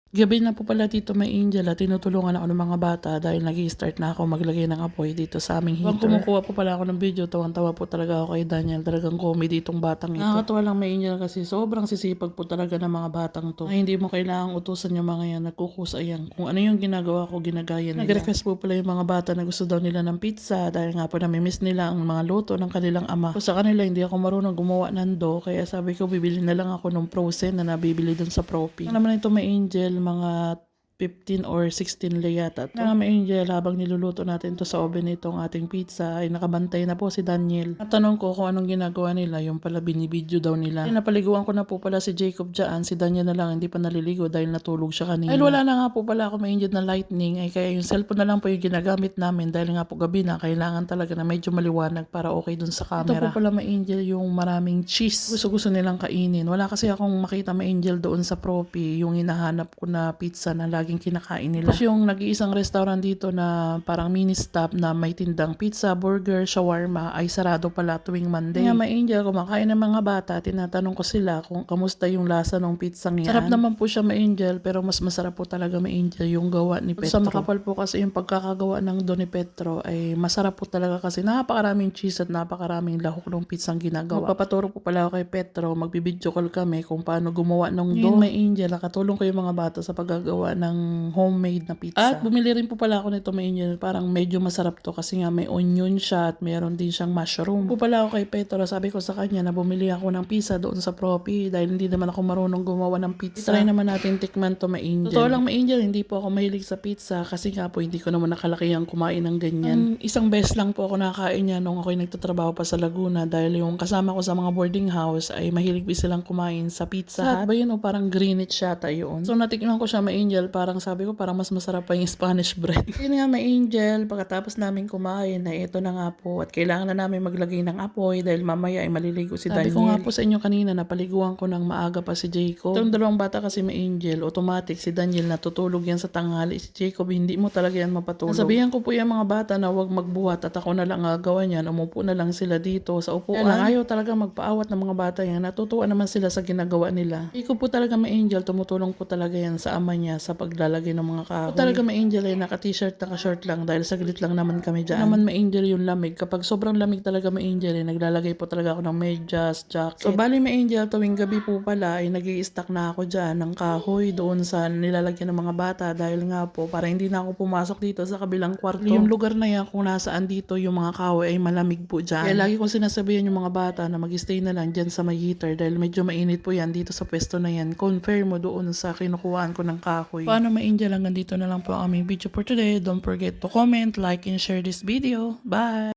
Gabi na po pala Tito May Angel at tinutulungan ako ng mga bata dahil nag-i-start na ako maglagay ng apoy dito sa aming heater. Kumukuha po pala ako ng video, tawang-tawa po talaga ako kay Daniel. Talagang comedy itong batang ito. Nakakatawa lang May Angel kasi sobrang sisipag po talaga ng mga batang to. Ay, hindi mo kailangang utusan yung mga yan, nagkukusa yan. Kung ano yung ginagawa ko, ginagaya nila. Nag-request po pala yung mga bata na gusto daw nila ng pizza dahil nga po namimiss nila ang mga luto ng kanilang ama. So, sa kanila hindi ako marunong gumawa ng dough kaya sabi ko bibili na lang ako ng frozen na nabibili dun sa Propi. Ano naman ito May Angel, mga 15 or 16 yata to. Nga May Angel, habang niluluto natin to sa oven itong ating pizza, ay nakabantay na po si Daniel. At tanong ko kung anong ginagawa nila, yung pala binibidyo daw nila. Ay, napaliguan ko na po pala si Jacob dyan, si Daniel na lang hindi pa naliligo dahil natulog siya kanina. Ay, wala na nga po pala ako May Angel na lightning, ay kaya yung cellphone na lang po yung ginagamit namin dahil nga po gabi na, kailangan talaga na medyo maliwanag para okay dun sa camera. Ito po pala May Angel yung maraming cheese. Gusto nilang kainin. Wala kasi akong makita May Angel doon sa Propi, yung hinahanap ko na pizza na laging kinakain nila. Tapos yung nag-iisang restaurant dito na parang mini stop na may tindang pizza, burger, shawarma ay sarado pala tuwing Monday. Kaya May Angel, kumakain ng mga bata, tinatanong ko sila kung kamusta yung lasa ng pizzang yan. Sarap naman po siya May Angel, pero mas masarap po talaga May Angel yung gawa ni Petro. Sa makapal po kasi yung pagkakagawa ng do ni Petro ay masarap po talaga kasi napakaraming cheese at napakaraming lahok ng pizzang ginagawa. Magpapaturo po pala ako kay Petro, magbibideo call kami kung paano gumawa ng do. May Angel, nakatulong ko yung mga bata sa paggagawa ng homemade na pizza. At bumili rin po pala ako nito May Angel, parang medyo masarap to kasi nga may onion siya at meron din siyang mushroom. Po pala ako kay Petro, sabi ko sa kanya na bumili ako ng pizza doon sa Propi dahil hindi naman ako marunong gumawa ng pizza. Try naman natin tikman to May Angel. Totoo lang May Angel, hindi po ako mahilig sa pizza kasi nga po hindi ko naman nakalakihang kumain ng ganyan. Isang beses lang po ako nakakain niya nung ako'y nagtatrabaho pa sa Laguna dahil yung kasama ko sa mga boarding house ay mahilig pa silang kumain sa Pizza Hut. Ba yun o parang Greenwich yata yun. So natikman ko siya May Angel, parang sabi ko parang mas masarap pa yung Spanish bread. Yun nga May Angel, pagkatapos namin kumain na ito na nga po at kailangan na namin maglagay ng apoy dahil mamaya ay maliligo si Daniel. Sabi ko nga po sa inyo kanina na paliguan ko ng maaga pa si Jacob. Itong dalawang bata kasi May Angel, automatic si Daniel natutulog yan sa tanghali. Si Jacob hindi mo talaga yan mapatulog. Nasabihan ko po yung mga bata na huwag magbuhat at ako na lang gagawa niyan. Umupo na lang sila dito sa upuan. Kaya lang ayaw talaga magpaawat ng mga bata yan. Natutuwa naman sila sa ginagawa nila. Jacob po talaga May Angel, tumutulong po talaga yan sa ama niya sa paglalagay ng mga kahoy. Po talaga May Angel ay naka-t-shirt, naka-short lang dahil saglit lang naman kami dyan. Naman May Angel yung lamig. Kapag sobrang lamig talaga May Angel ay naglalagay po talaga ako ng medyas, jacket. So bali May Angel, tuwing gabi po pala ay nag-i-stack na ako dyan ng kahoy doon sa nilalagyan ng mga bata dahil nga po para hindi na ako pumasok dito sa kabilang kwarto. Yung lugar na yan kung nasaan dito yung mga kahoy ay malamig po dyan. Kaya lagi kong sinasabihan yung mga bata na mag-stay na lang dyan sa may heater dahil medyo mainit po yan dito sa pwesto na yan. Confirm mo doon sa kinukuhaan ko ng kahoy. Paano May Angel, hanggang dito na lang po ang aming video for today. Don't forget to comment, like, and share this video. Bye!